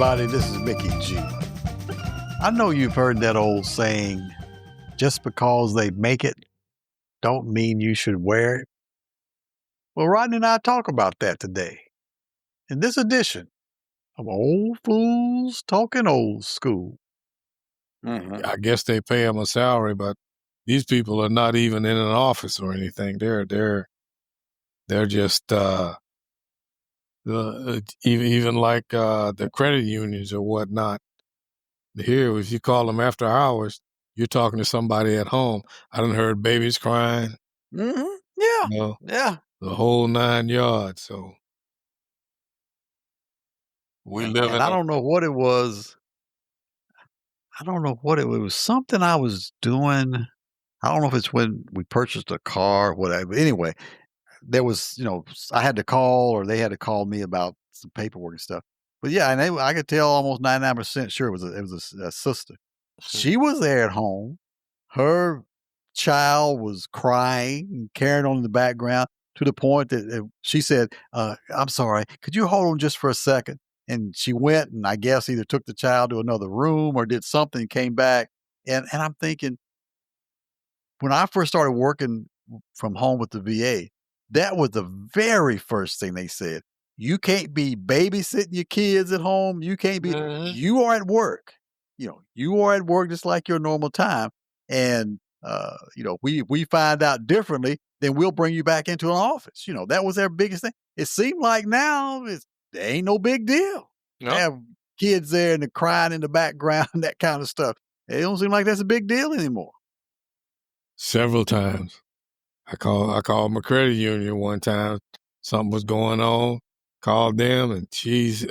everybody. This is Mickey G. I know you've heard that old saying, just because they make it don't mean you should wear it. Well, Rodney and I talk about that today in this edition of Old Fools Talking Old School. I guess they pay them a salary, but these people are not even in an office or anything. They're just even like the credit unions or whatnot. Here, if you call them after hours, you're talking to somebody at home. I done heard babies crying. Yeah, the whole 9 yards. So we live in. I don't know what it was. I don't know what it was. It was something I was doing. I don't know if it's when we purchased a car or whatever. Anyway, there was, I had to call or they had to call me about some paperwork and stuff. But yeah, and I could tell almost 99% sure it was a sister. She was there at home. Her child was crying and carrying on in the background to the point that she said, I'm sorry, could you hold on just for a second? And she went and I guess either took the child to another room or did something, came back. And I'm thinking, when I first started working from home with the VA, that was the very first thing they said. You can't be babysitting your kids at home. You can't be, you are at work. You are at work just like your normal time. And, we find out differently, then we'll bring you back into an office. That was their biggest thing. It seemed like now there ain't no big deal. No. They have kids there and they're crying in the background, that kind of stuff. It don't seem like that's a big deal anymore. Several times. I called my credit union one time. Something was going on. Called them and geez,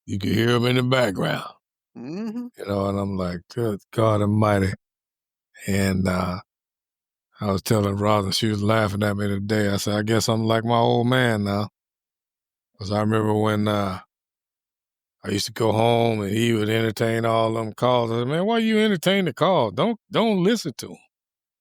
you could hear them in the background. Mm-hmm. And I'm like, good God Almighty. And I was telling Rosa, she was laughing at me today. I said, I guess I'm like my old man now. Because I remember when I used to go home and he would entertain all them calls. I said, man, why you entertain the call? Don't listen to them.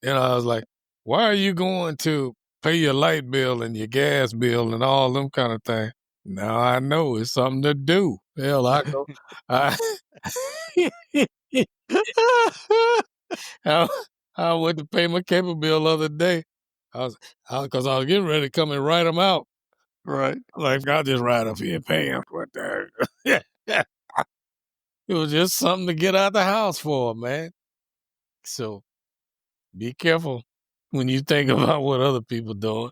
And I was like, why are you going to pay your light bill and your gas bill and all them kind of things? Now I know it's something to do. Hell, I go. I went to pay my cable bill the other day. Because I was getting ready to come and write them out. Right. Like, I'll just ride up here and pay him. It was just something to get out the house for, man. So be careful when you think about what other people doing.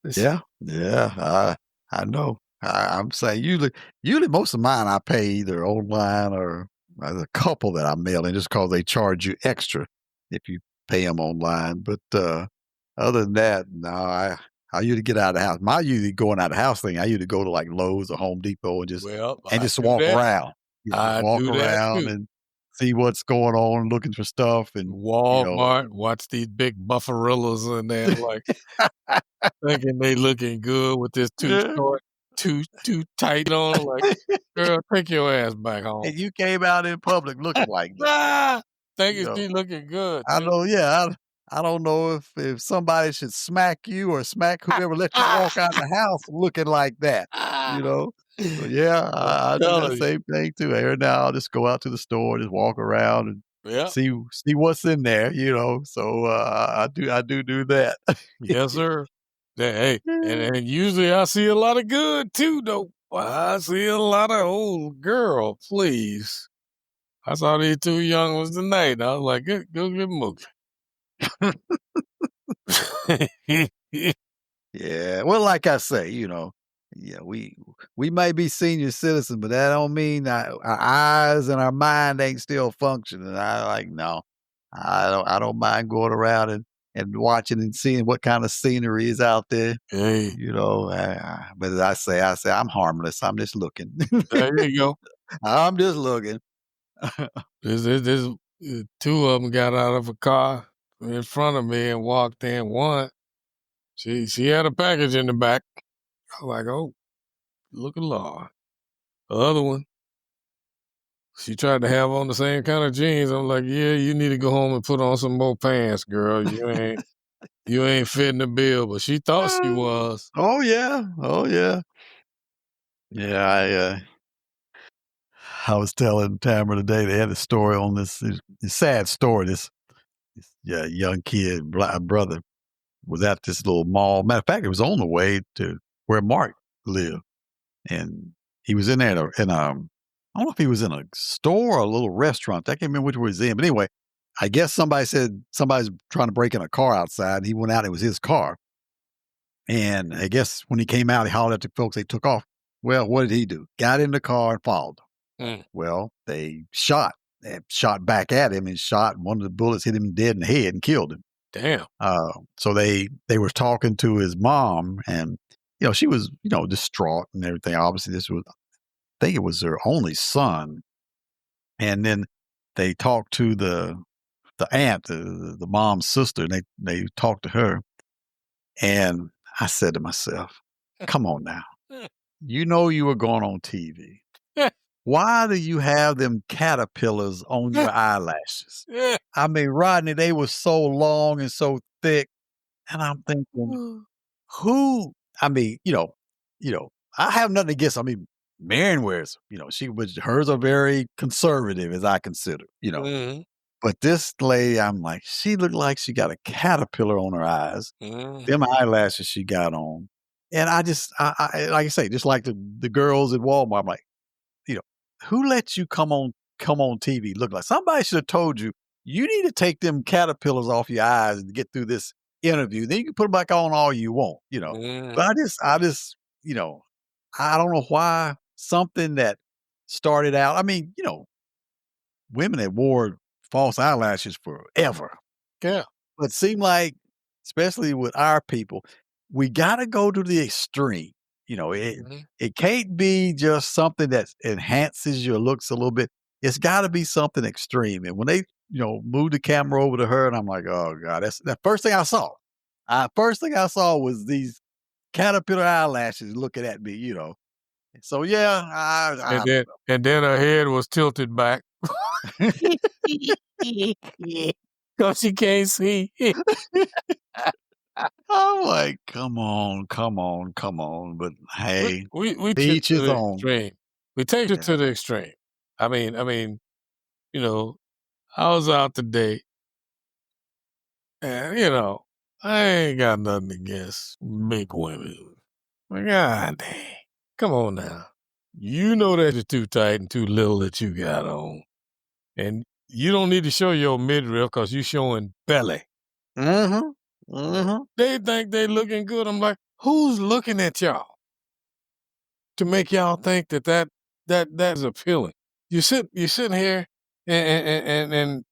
Yeah. I know. I'm saying usually most of mine I pay either online or there's a couple that I mail in just because they charge you extra if you pay them online. But other than that, no, I usually get out of the house. My usually going out of the house thing, I usually go to like Lowe's or Home Depot and just walk around. Walk around and see what's going on, looking for stuff. And Walmart, watch these big buffarillas in there, like thinking they looking good with this too short, too tight on. Like, girl, take your ass back home. And you came out in public looking like that. Thinking she looking good. I know, yeah. I don't know if somebody should smack you or smack whoever let you walk out the house looking like that. So yeah, I do that same thing too. Every now I'll just go out to the store, just walk around and see what's in there. So I do that. Yes, sir. Hey, and usually I see a lot of good too, though. I see a lot of old girl, please. I saw these two young ones tonight. I was like, go get moving. Yeah. Well, like I say, yeah, we may be senior citizens, but that don't mean our eyes and our mind ain't still functioning. I don't mind going around and watching and seeing what kind of scenery is out there. Hey. But as I say I'm harmless. I'm just looking. There you go. I'm just looking. There's two of them got out of a car in front of me and walked in. One, she had a package in the back. I was like, oh, look at Lord. The other one, she tried to have on the same kind of jeans. I'm like, yeah, you need to go home and put on some more pants, girl. You ain't fitting the bill, but she thought she was. Oh yeah. Yeah, I was telling Tamara today they had a story on this sad story. This yeah, young kid, brother was at this little mall. Matter of fact, it was on the way to where Mark lived, and he was in there I don't know if he was in a store or a little restaurant. I can't remember which one he was in, but anyway, I guess somebody said somebody's trying to break in a car outside. And he went out. It was his car, and I guess when he came out, he hollered at the folks. They took off. Well, what did he do? Got in the car and followed. Mm, Well, they shot. They shot back at him and shot. One of the bullets hit him dead in the head and killed him. damn. So they were talking to his mom, and she was distraught and everything. Obviously, this was I think it was her only son, and then they talked to the aunt, the mom's sister, and they talked to her, and I said to myself, "Come on now, you know you were going on TV. Why do you have them caterpillars on your eyelashes?" I mean, Rodney, they were so long and so thick, and I'm thinking, who? I mean, I have nothing against. I mean, Marion wears, she was hers are very conservative, as I consider. Mhm, But this lady, I'm like, she looked like she got a caterpillar on her eyes. Them mhm, eyelashes she got on, and I just, like I say, just like the girls at Walmart, I'm like, you know, who lets you come on TV look like somebody should have told you, you need to take them caterpillars off your eyes and get through this interview. Then you can put them back on all you want. But mhm. I just, you know, I don't know why something that started out, I mean, women that wore false eyelashes forever. Yeah. But seem like, especially with our people, we gotta go to the extreme. It Mhm. it can't be just something that enhances your looks a little bit. It's gotta be something extreme. And when they, moved the camera over to her, and I'm like, "Oh god," that's the first thing I saw. First thing I saw was these caterpillar eyelashes looking at me. So yeah, I don't And then her head was tilted back know. 'cause she can't see. I'm like, "Come on, come on, come on," but We hey, we to took each to his the own. extreme. We take it Yeah. to the extreme. I mean, you know, I was out today and, I ain't got nothing against big women. But god dang, come on now. You know that you're too tight and too little that you got on. And you don't need to show your midriff because you showing belly. Mhm. Mhm. They think they looking good. I'm like, who's looking at y'all to make y'all think that is appealing? You're sitting here and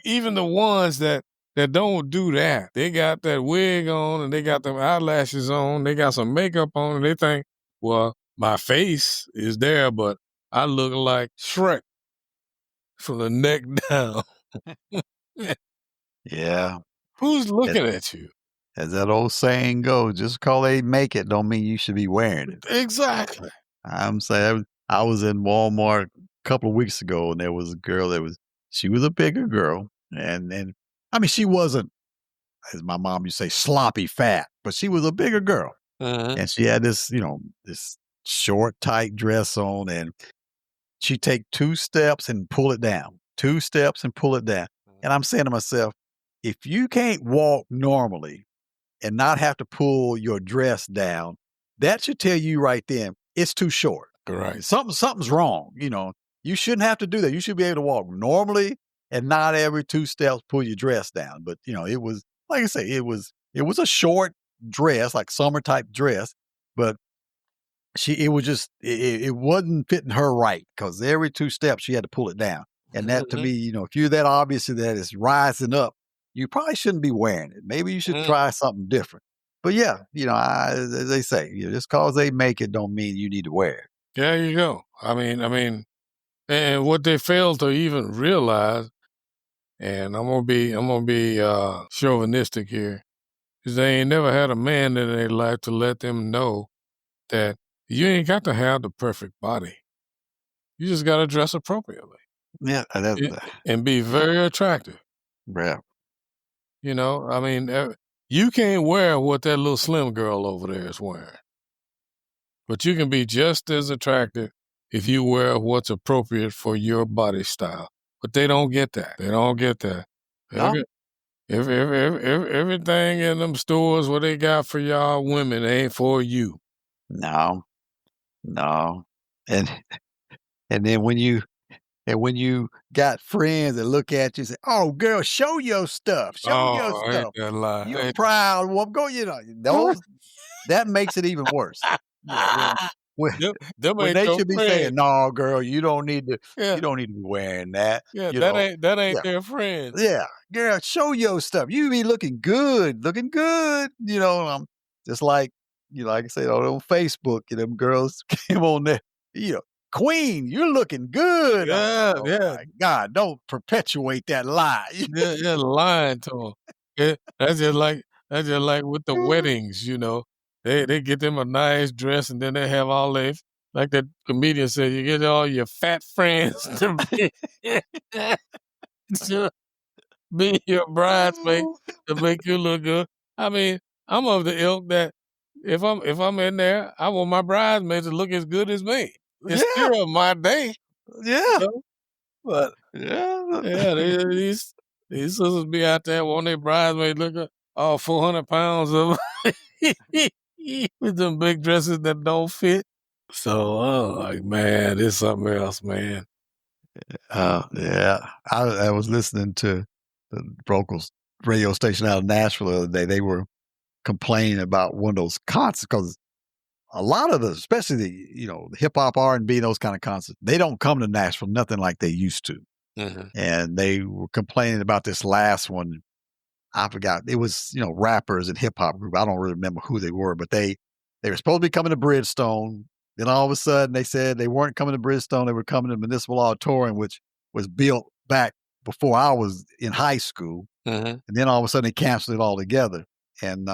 even the ones that don't do that, they got that wig on and they got them eyelashes on, they got some makeup on, and they think, well, my face is there, but I look like Shrek from the neck down. Yeah. Who's As looking at you? as that old saying goes, just 'cause they make it don't mean you should be wearing it. Exactly. I'm saying I was in Walmart a couple of weeks ago, and there was a girl she was a bigger girl, and I mean, she wasn't, as my mom used to say, sloppy fat, but she was a bigger girl, Mhm. and she had this short, tight dress on, and she take 2 steps and pull it down, 2 steps and pull it down, and I'm saying to myself, "If you can't walk normally and not have to pull your dress down, that should tell you right then, it's too short. Right. Something's wrong. You shouldn't have to do that. You should be able to walk normally and not every 2 steps pull your dress down." But, it was like I say, it was a short dress, like summer type dress, but it was just it wasn't fitting her right because every 2 steps she had to pull it down. And that to Mhm. me, if you're that obvious that it's rising up, you probably shouldn't be wearing it. Maybe you should Mhm. try something different. But yeah, as they say, just cause they make it don't mean you need to wear it. There you go. And what they fail to even realize, and I'm gonna be chauvinistic here, is they ain't never had a man in their life to let them know that you ain't got to have the perfect body. You just got to dress appropriately Yeah, that's a- and be very attractive. yeah. I mean, you can't wear what that little slim girl over there is wearing. But you can be just as attractive if you wear what's appropriate for your body style. But they don't get that. They don't get that. No, Everything in them stores what they got for y'all women ain't for you. no, no. And and then when you got friends that look at you and say, "Oh, girl, show your stuff. Show your Oh, ain't stuff. that lie? You're a Ain't proud woman." Go, those that makes it even worse. When them when ain't they your should be friends. saying, "No, girl, Yeah, you don't need to be wearing that." yeah, You know, that ain't yeah, their friends. yeah, girl, show your stuff. You be looking good. Just like like I said on Facebook, them girls came on there. You know, Queen, you're looking good. Yeah, Oh yeah. my God, don't perpetuate that lie. Yeah, yeah, lying to them. Yeah, that's just like with the weddings, you know. They get them a nice dress and then they have all they like that comedian said, you get all your fat friends to be to be your bridesmaid to make you look good. I mean, I'm of the ilk that if I'm in there, I want my bridesmaids to look as good as me. It's Yeah, still my day, you yeah, know. But yeah. yeah, these sisters be out there wanting their bridesmaids look all 400 pounds of with them big dresses that don't fit. So, like, man, it's something else, man. Yeah. I was listening to the local radio station out of Nashville the other day. They were complaining about one of those concerts because a lot of the, especially the hip hop, R&B, those kind of concerts, they don't come to Nashville nothing like they used to. Mhm. And they were complaining about this last one. I forgot. It was, rappers and hip hop group. I don't really remember who they were, but they were supposed to be coming to Bridgestone. Then all of a sudden they said they weren't coming to Bridgestone. They were coming to Municipal Auditorium, which was built back before I was in high school. Mhm. And then all of a sudden they canceled it altogether. And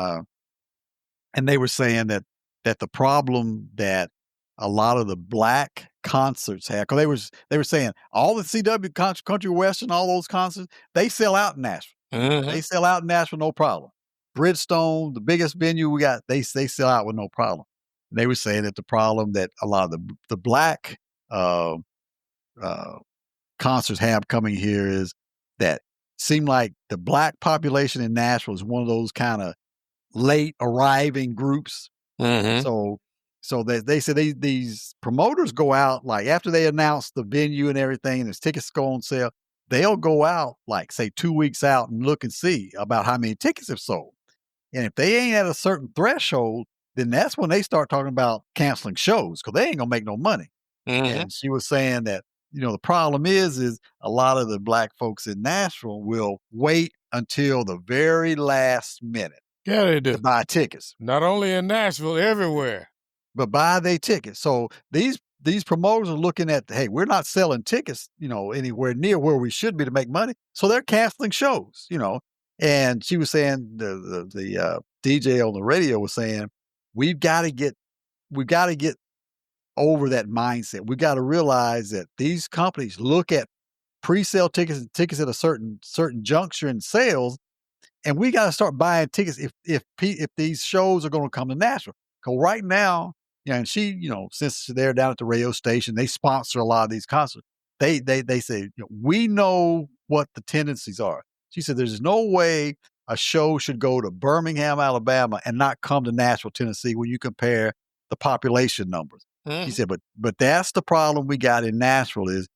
and they were saying that the problem that a lot of the black concerts had, because they were saying all the CW country western, all those concerts, they sell out in Nashville. They Mhm. sell out in Nashville, no problem. Bridgestone, the biggest venue we got, they sell out with no problem. And they were saying that the problem that a lot of the black uh, uh, concerts have coming here is that seem like the black population in Nashville is one of those kind of late arriving groups. Mhm. So they said these promoters go out like after they announce the venue and everything, and there's tickets go on sale. They'll go out like say 2 weeks out and look and see about how many tickets have sold. And if they ain't at a certain threshold, then that's when they start talking about canceling shows because they ain't gonna make no money. Mhm. And she was saying that the problem is a lot of the black folks in Nashville will wait until the very last minute Yeah, they to do. buy tickets. Not only in Nashville, everywhere. But buy their tickets. So these promoters are looking at, hey, we're not selling tickets, anywhere near where we should be to make money. So they're canceling shows. And she was saying the DJ on the radio was saying, we've got to get over that mindset. We got to realize that these companies look at pre-sale tickets and tickets at a certain juncture in sales, and we got to start buying tickets if these shows are going to come to Nashville. Because right now, and she, since they're down at the radio station, they sponsor a lot of these concerts. They say we know what the tendencies are. She said there's no way a show should go to Birmingham, Alabama, and not come to Nashville, Tennessee, when you compare the population numbers. She Mhm. said, but that's the problem we got in Nashville is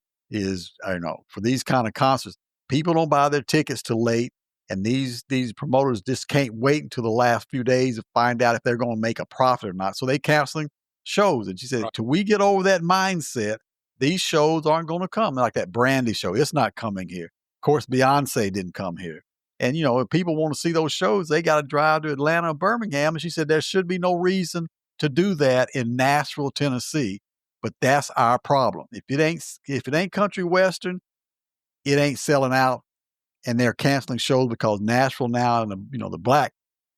I don't know, for these kind of concerts, people don't buy their tickets till late. And these promoters just can't wait until the last few days to find out if they're going to make a profit or not. So they canceling shows. And she said, Right. till we get over that mindset, these shows aren't going to come. Like that Brandy show, it's not coming here. Of course, Beyonce didn't come here. And if people want to see those shows, they got to drive to Atlanta or Birmingham. And she said there should be no reason to do that in Nashville, Tennessee. But that's our problem. If it ain't country western, it ain't selling out, and they're canceling shows because Nashville now and the black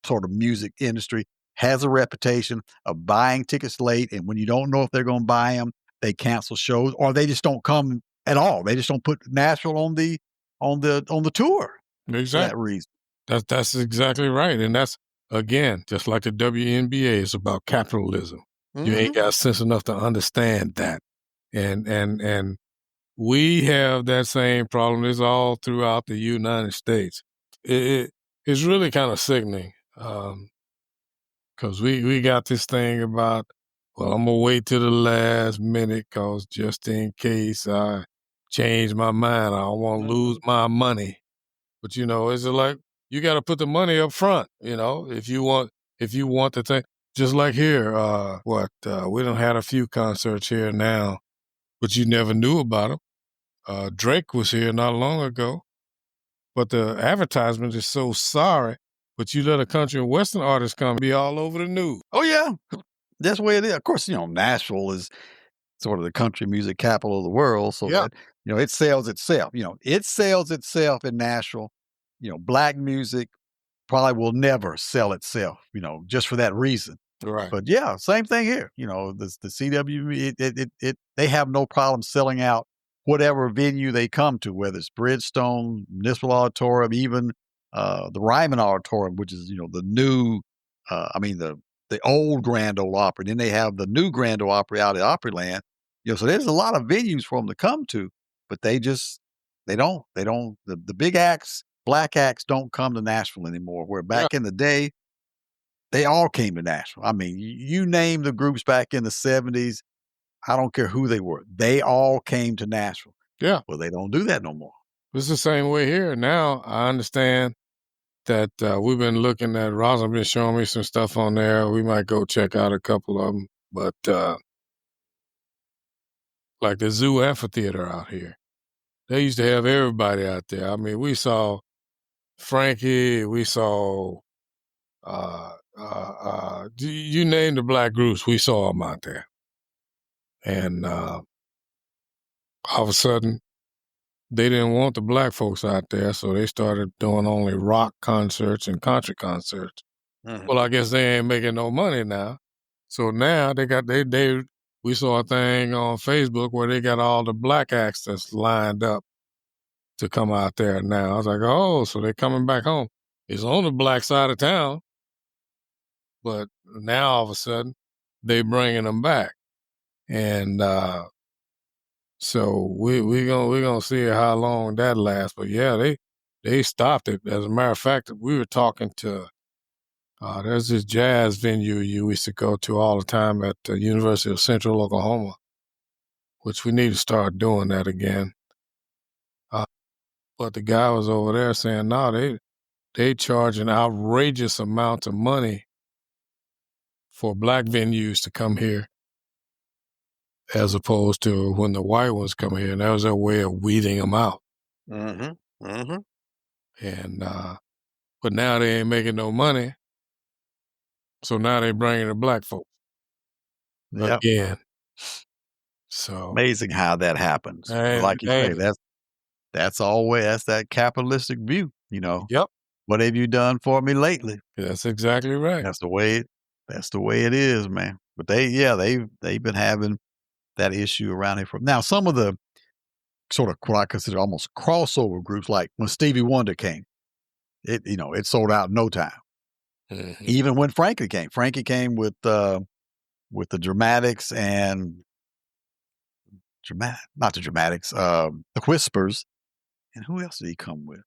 sort of music industry has a reputation of buying tickets late, and when you don't know if they're going to buy them, they cancel shows or they just don't come at all. They just don't put Nashville on the tour for that Exactly. reason. That's exactly right. And that's again, just like the WNBA, it's about capitalism. You ain't Mhm. got sense enough to understand that. And we have that same problem. It's all throughout the United States. It's really kind of sickening. 'Cause we got this thing about, well, Imma wait till the last minute, cause just in case I change my mind, I don't wanna lose Mhm. my money. But, it's like, you gotta put the money up front, if you want the thing. Just like here, we done had a few concerts here now, but you never knew about 'em. Drake was here not long ago, but the advertisement is so sorry, but you let a country and western artist come, be all over the news. Oh, yeah. That's the way it is. Of course, Nashville is sort of the country music capital of the world, so Yeah. that, it sells itself. It sells itself in Nashville. Black music probably will never sell itself, just for that reason. Right. But yeah, same thing here. The CW, they have no problem selling out whatever venue they come to, whether it's Bridgestone, Municipal Auditorium, even the Ryman Auditorium, which is the new, I mean the old Grand Ole Opry. Then they have the new Grand Ole Opry out at Opryland. So there's a lot of venues for them to come to, but they don't the big acts, black acts don't come to Nashville anymore. Where Yeah. back in the day they all came to Nashville. I mean, you name the groups back in the '70s, I don't care who they were. They all came to Nashville. Yeah. Well, they don't do that no more. It's the same way here. Now I understand that we've been looking at Rosa been showing me some stuff on there. We might go check out a couple of them. But like the Zoo Amphitheater out here, they used to have everybody out there. I mean, we saw Frankie, we saw you name the black groups, we saw them out there. And all of a sudden, they didn't want the black folks out there, so they started doing only rock concerts and country concerts. Mhm. Well, I guess they ain't making no money now. So now we saw a thing on Facebook where they got all the black acts that's lined up to come out there now. I was like, oh, so they're coming back home. It's on the black side of town, but now all of a sudden they bringing them back. And so we gonna see how long that lasts. But yeah, they stopped it. As a matter of fact, we were talking to there's this jazz venue you used to go to all the time at the University of Central Oklahoma, which we need to start doing that again. Uh, but the guy was over there saying, no, they charge an outrageous amount of money for black venues to come here, as opposed to when the white ones come here, and that was their way of weeding them out. Mhm. Mhm. And but now they ain't making no money, so now they bringing the black folks Yep. again. So Amazing how that happens. But and like you say, that's that capitalistic view. yep, What have you done for me lately? that's exactly right. That's the way it is, man. But they've been having that issue around here for now. Some of the sort of what I consider almost crossover groups, like when Stevie Wonder came, it sold out in no time. Mhm. Even when Frankie came with the Dramatics and not the Dramatics, the Whispers, and who else did he come with?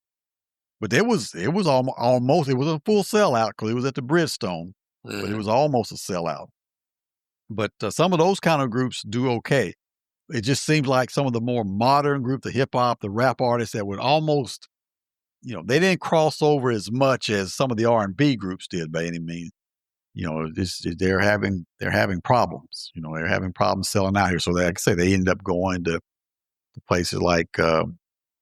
But it was almost it was a full sellout because it was at the Bridgestone, but it Mhm. was almost a sellout. But some of those kind of groups do okay. It just seems like some of the more modern group, the hip hop, the rap artists that would almost, they didn't cross over as much as some of the R&B groups did by any means. They're having problems. They're having problems selling out here. So like I say, they ended up going to places like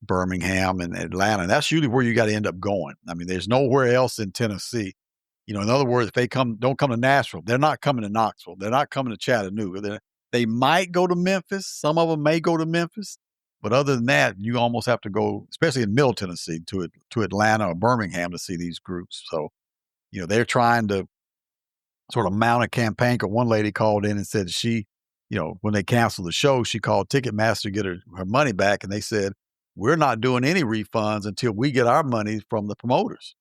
Birmingham and Atlanta. And that's usually where you got to end up going. I mean, there's nowhere else in Tennessee. In other words, if they don't come to Nashville, they're not coming to Knoxville. They're not coming to Chattanooga. They might go to Memphis. Some of them may go to Memphis. But other than that, you almost have to go, especially in Middle Tennessee, to Atlanta or Birmingham to see these groups. So, they're trying to sort of mount a campaign. 'Cause one lady called in and said when they canceled the show, she called Ticketmaster to get her money back. And they said, we're not doing any refunds until we get our money from the promoters.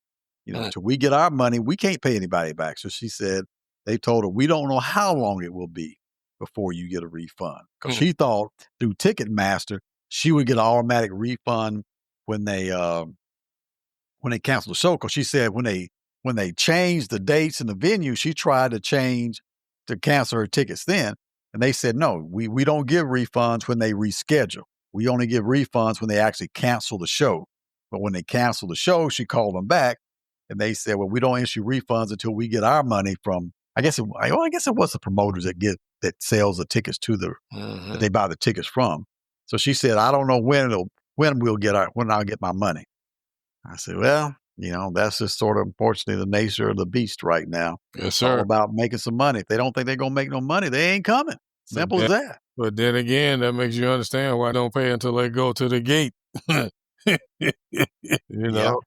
Mm. Till we get our money, we can't pay anybody back. So she said, they told her, "We don't know how long it will be before you get a refund." Because Mm. she thought through Ticketmaster, she would get an automatic refund when they canceled the show. Because she said when they changed the dates and the venue, she tried to change to cancel her tickets then, and they said, "No, we don't give refunds when they reschedule. We only give refunds when they actually cancel the show." But when they canceled the show, she called them back, and they said, "Well, we don't issue refunds until we get our money from." I guess it was the promoters that sells the tickets to that Mhm. they buy the tickets from. So she said, "I don't know when I'll get my money." I said, "Well, that's just sort of unfortunately the nature of the beast right now. Yes, It's all sir. about making some money. If they don't think they're gonna make no money, they ain't coming. But Simple as then that." but then again, that makes you understand why don't pay until they go to the gate. You Yeah, know?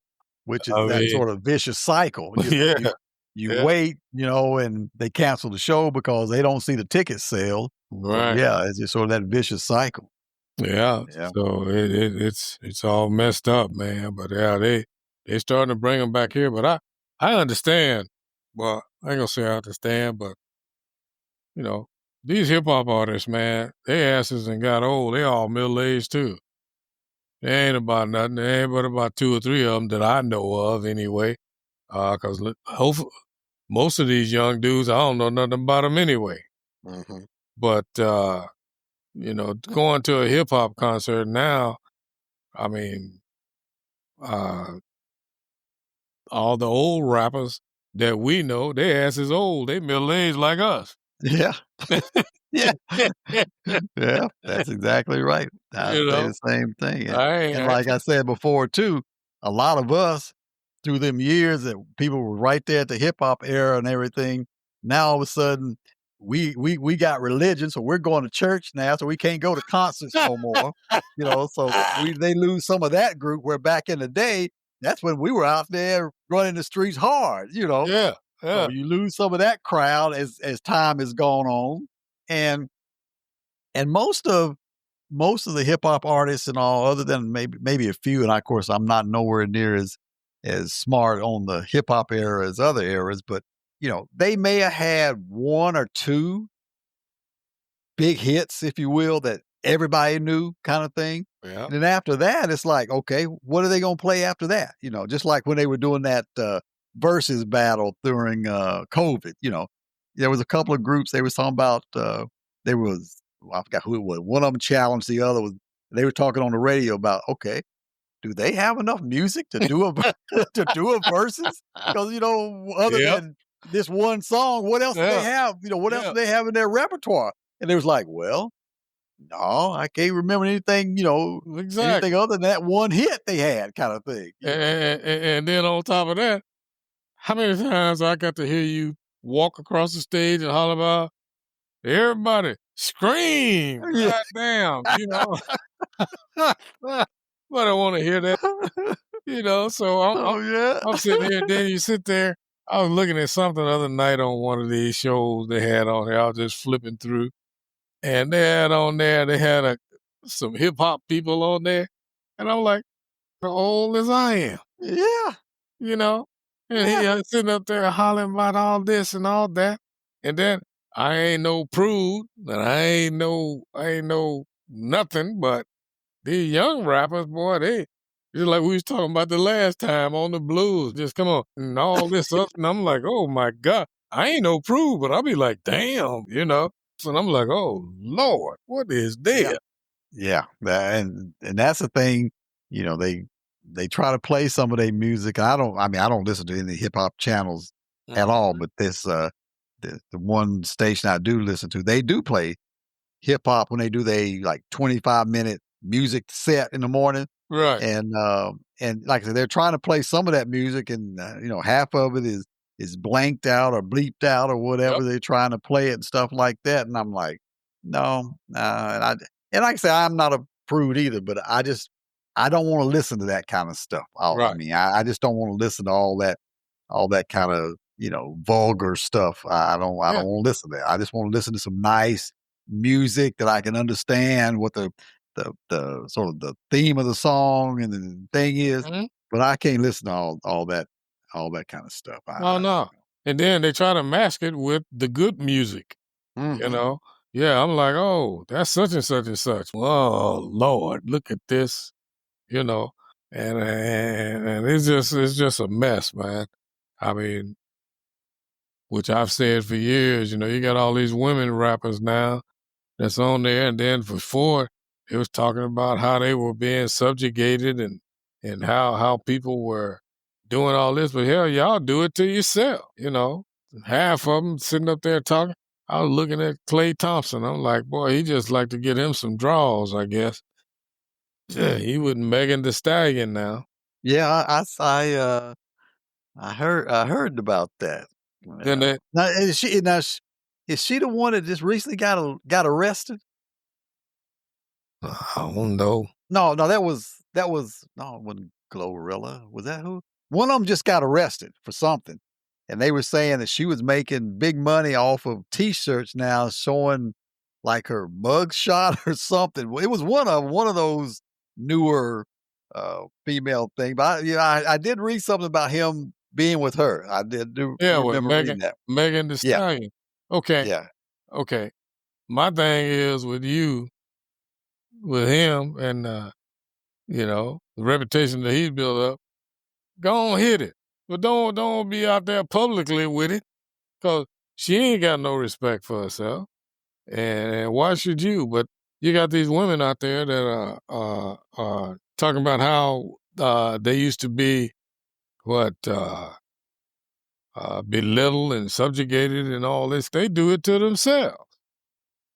which is I that mean, sort of vicious cycle. You yeah, you yeah, wait, and they cancel the show because they don't see the ticket sale. So right. yeah, it's just sort of that vicious cycle. Yeah, Yeah. so it's all messed up, man, but, yeah, they starting to bring them back here, but I understand. Well, I ain't gonna say I understand, but, you know, these hip hop artists, man, their asses and got old, they all middle-aged too. They ain't about nothing, there ain't but about 2 or 3 of them that I know of anyway, 'cause most of these young dudes, I don't know nothing about them anyway, Mhm. but, going to a hip hop concert now, I mean, uh all the old rappers that we know, their ass is old. They middle-aged like us. Yeah. Yeah. Yeah, that's exactly right. I'd You say know? the same thing, and I ain't and like I said before too, a lot of us through them years that people were right there at the hip hop era and everything, now all of a sudden we got religion, so we're going to church now, so we can't go to concerts no more, so they lose some of that group where back in the day, that's when we were out there running the streets hard, you know? Yeah, So yeah, you lose some of that crowd as time has gone on, and and most of the hip hop artists and all, other than maybe a few, and of course I'm not nowhere near as smart on the hip hop era as other eras, but they may have had one or two big hits, if you will, that everybody knew kind of thing. yeah, And then after that, it's like, okay, what are they gonna play after that? Just like when they were doing that versus battle during COVID, there was a couple of groups they was talking about there was well, I forgot who it was. One of them challenged the other was they were talking on the radio about, okay, do they have enough music to do a to do a versus? Because other yep, than this one song, what else do they yeah, have? What else yeah, do they have in their repertoire? And they was like, well, no, I can't remember anything exactly. other than that one hit they had, kind of thing. And then on top of that, how many times I got to hear you walk across the stage and holler about, "Everybody scream, Yeah. goddamn," you know? But I wanna hear that. So Oh yeah. I'm sitting here, then you sit there. I was looking at something the other night on one of these shows they had on there. I was just flipping through, and they had some hip hop people on there, and I'm like, "How old as I am," Yeah. you know? And Yeah. he sitting up there hollering about all this and all that, and then I ain't no prude, and I ain't no nothing, but these young rappers, boy, they just like we was talking about the last time on the blues, just come on and all this up, and I'm like, "Oh my god." I ain't no prude, but I'll be like, "Damn," you know? So I'm like, "Oh Lord, what is Yeah. this?" Yeah, and that's the thing, they try to play some of their music. I don't listen to any hip hop channels at Mhm. all, but this the one station I do listen to, they do play hip hop when they do they like 25-minute music set in the morning. Right. And like I said, they're trying to play some of that music, and half of it is blanked out or bleeped out or Yep. whatever. They're trying to play it and stuff like that. And I'm like, no, and like I say, I'm not a prude either, but I don't want to listen to that kind of stuff. I Right. mean, I just don't want to listen to all that kind of vulgar stuff. I don't Yeah. want to listen to that. I just want to listen to some nice music that I can understand what the sort of the theme of the song and the thing is, Mhm. but I can't listen to all that kind of stuff. Oh, no. and then they try to mask it with the good music, you Mhm. know? Yeah, I'm like, "Oh, that's such and such and such." Oh, Lord, look at this, you know? And it's just a mess, man. I mean, which I've said for years, you got all these women rappers now that's on there, and then before, it was talking about how they were being subjugated and how people were doing all this, but hell, y'all do it to yourself, Half of them sitting up there talking. I was looking at Clay Thompson. I'm like, boy, he just like to get him some draws, I guess. Yeah, he was Megan Thee Stallion now. Yeah, I heard about that. Then Yeah. that Is she the one that just recently got arrested? I don't know. No, no, that was no, it wasn't Glorilla. Was that who? One of them just got arrested for something, and they were saying that she was making big money off of T-shirts now showing, like, her mug shot or something. Well, it was one of those newer, female thing, but I did read something about him being with her. I did do Yeah, with remember Megan reading that. Megan Thee Yeah, Stallion. Okay, yeah. okay. My thing is with you, with him, and the reputation that he's built up. Go on, hit it, but don't be out there publicly with it, cause she ain't got no respect for herself, and why should you? But you got these women out there that are talking about how they used to be what belittled and subjugated and all this. They do it to themselves.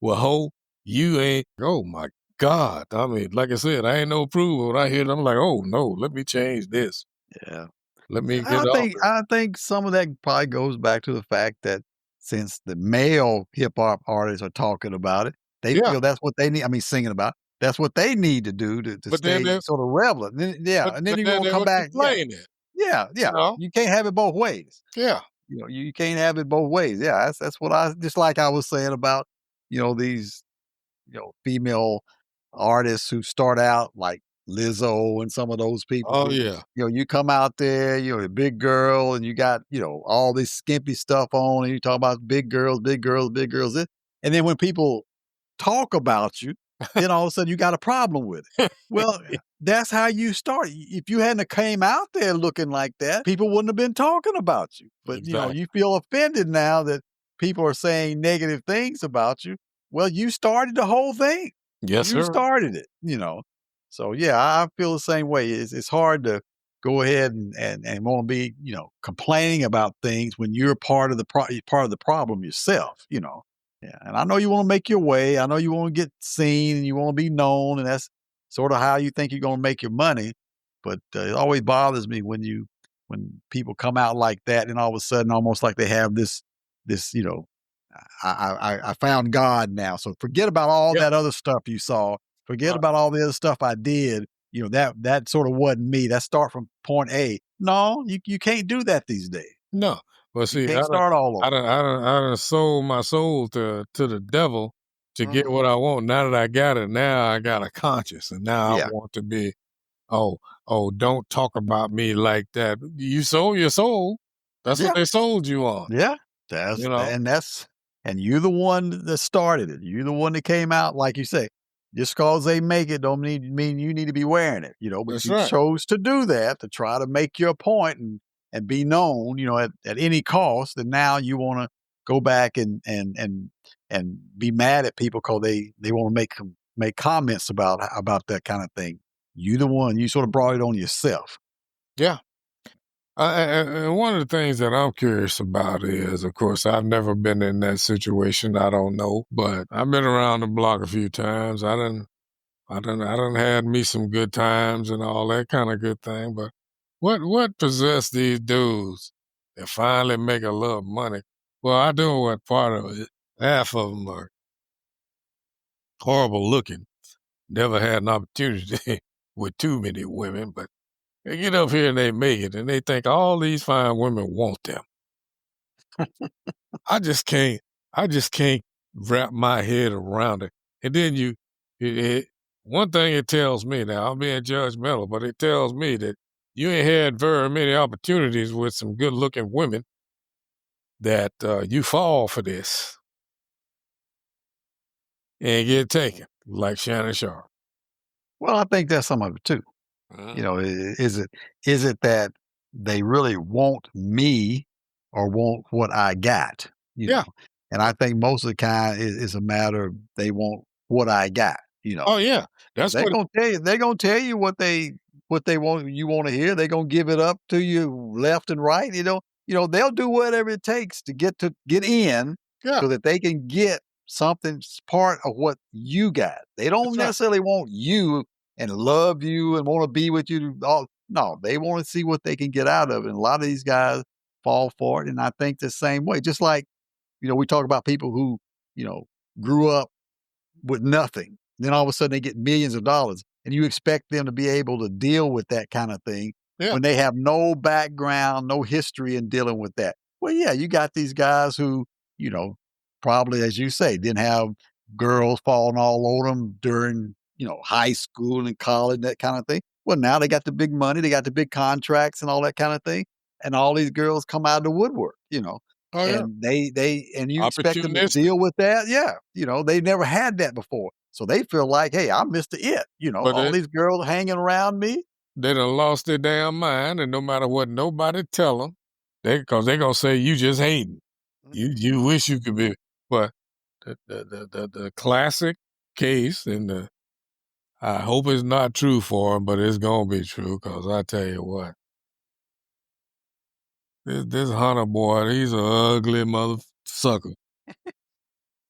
Well, ho, you ain't. Oh my God! I mean, like I said, I ain't no approval. When I hear it, I'm like, oh no, let me change this. Yeah. Let me I get off think it. I think some of that probably goes back to the fact that since the male hip hop artists are talking about it, Yeah, that's what they need. I mean, singing about that's what they need to do to but then stay they sort of relevant. but And then but you're then gonna they come were back. Yeah, complaining, yeah, you yeah. know? You can't have it both ways. Yeah. You can't have it both ways. Yeah, that's what I just like I was saying about these female artists who start out like Lizzo and some of those people Oh, who, yeah. you come out there, a big girl and you got, all this skimpy stuff on and you talk about big girls, big girls, big girls. And then when people talk about you, then all of a sudden you got a problem with it. Well, that's how you start. If you hadn't have came out there looking like that, people wouldn't have been talking about you. But Exactly. you feel offended now that people are saying negative things about you. Well, you started the whole thing. Yes, You sir. started it. So yeah, I feel the same way. It's hard to go ahead and want to be, complaining about things when you're part of the problem yourself. Yeah, and I know you wanna make your way, I know you wanna get seen and you wanna be known, and that's sorta how you think you're gonna make your money, but, it always bothers me when people come out like that and all of a sudden almost like they have this, I found God now, so forget about all Yeah. that other stuff you saw, forget Right. about all the other stuff I did, that sorta wasn't me, that start from point A. No, you can't do that these days. No. Well, You see, can't start all over. I done sold my soul to the devil to get Mhm. what I want. Now that I got it, now I got a conscience, and now I Yeah. want to be, "Oh, oh, don't talk about me like that." You sold your soul. That's what Yeah. they sold you on, Yeah, you know? and you're the one that started it. You're the one that came out, like you say, just cause they make it don't mean you need to be wearing it, but That's you right. chose to do that to try to make your point and be known, at any cost, and now you wanna go back and be mad at people 'cause they wanna make comments about that kinda thing. You the one, you sorta brought it on yourself. Yeah. And one of the things that I'm curious about is, of course, I've never been in that situation. I don't know, but I've been around the block a few times. I done had me some good times and all that kind of good thing. But what possessed these dudes that finally make a little money? Well, I know what part of it. Half of them are horrible looking. Never had an opportunity with too many women, but they get up here and they make it, and they think all these fine women want them. I just can't I just can't wrap my head around it. And then it one thing it tells me now, I'm being judgmental, but it tells me that you ain't had very many opportunities with some good looking women. that you fall for this and get taken, like Shannon Sharp. Well, I think that's some of it too. Uh, You know, is it that they really want me or want what I got, you yeah. know? And I think most of the kind is a matter of they want what I got, you know? Oh, yeah. That's They're what. gonna tell you they're gonna tell you what they want you wanna hear. They're gonna give it up to you left and right, you know? They'll do whatever it takes to get in Yeah, so that they can get something part of what you got. They don't that's right. necessarily want you and love you and wanna be with you all no, they wanna see what they can get out of it, and a lot of these guys fall for it, and I think the same way. Just like, we talk about people who, you know, grew up with nothing. Then all of a sudden they get millions of dollars, and you expect them to be able to deal with that kind of thing Yeah, when they have no background, no history in dealing with that. Well, yeah, you got these guys who, you know, probably, as you say, didn't have girls falling all over them during, high school and college, that kind of thing. Well, now they got the big money, they got the big contracts and all that kind of thing. And all these girls come out of the woodwork, oh, yeah. and and you expect them to Opportunistic, deal with that? Yeah, they never had that before. So they feel like, "Hey, I'm Mr. It," but all these girls hanging around me. they done lost their damn mind, and no matter what nobody tell them, because they gonna say, "You just hating. Mhm. You wish you could be." But the classic case, and I hope it's not true for him, but it's gonna be true, because I tell you what, this Hunter boy, he's a ugly mother sucker.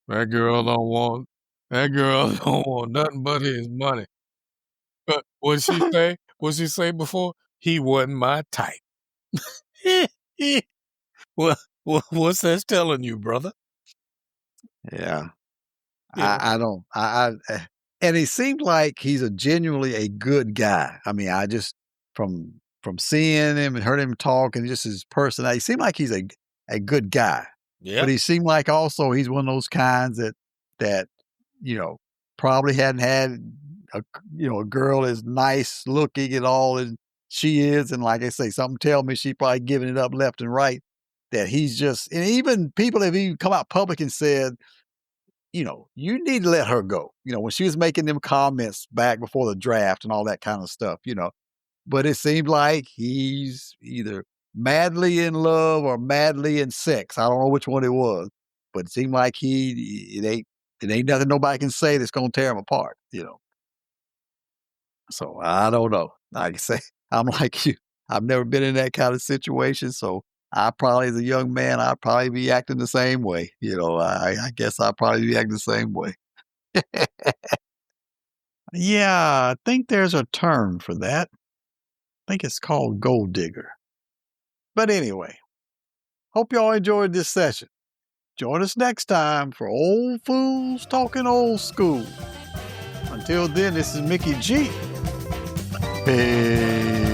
That girl don't want that girl don't want nothing but his money. But what she say before? He wasn't my type. Well, what's that telling you, brother? Yeah. You know? I don't and he seemed like he's a genuinely a good guy. I mean, I just from seeing him and heard him talk and just his personality, he seemed like he's a good guy. Yeah. But he seemed like also he's one of those kinds that, you know, probably hadn't had a girl as nice looking and all as she is. And like I say, something tell me she probably giving it up left and right. That he's just and even people have even come out public and said, you need to let her go. When she was making them comments back before the draft and all that kind of stuff. But it seemed like he's either madly in love or madly in sex. I don't know which one it was, but it seemed like it ain't nothing nobody can say that's gonna tear him apart. So I don't know. Like I say, I'm like you. I've never been in that kind of situation, so I probably, as a young man, I'd probably be acting the same way. I guess I'd probably be acting the same way. Yeah, I think there's a term for that. I think it's called gold digger. But anyway, hope y'all enjoyed this session. Join us next time for Old Fools Talking Old School. Until then, this is Mickey G. Peace.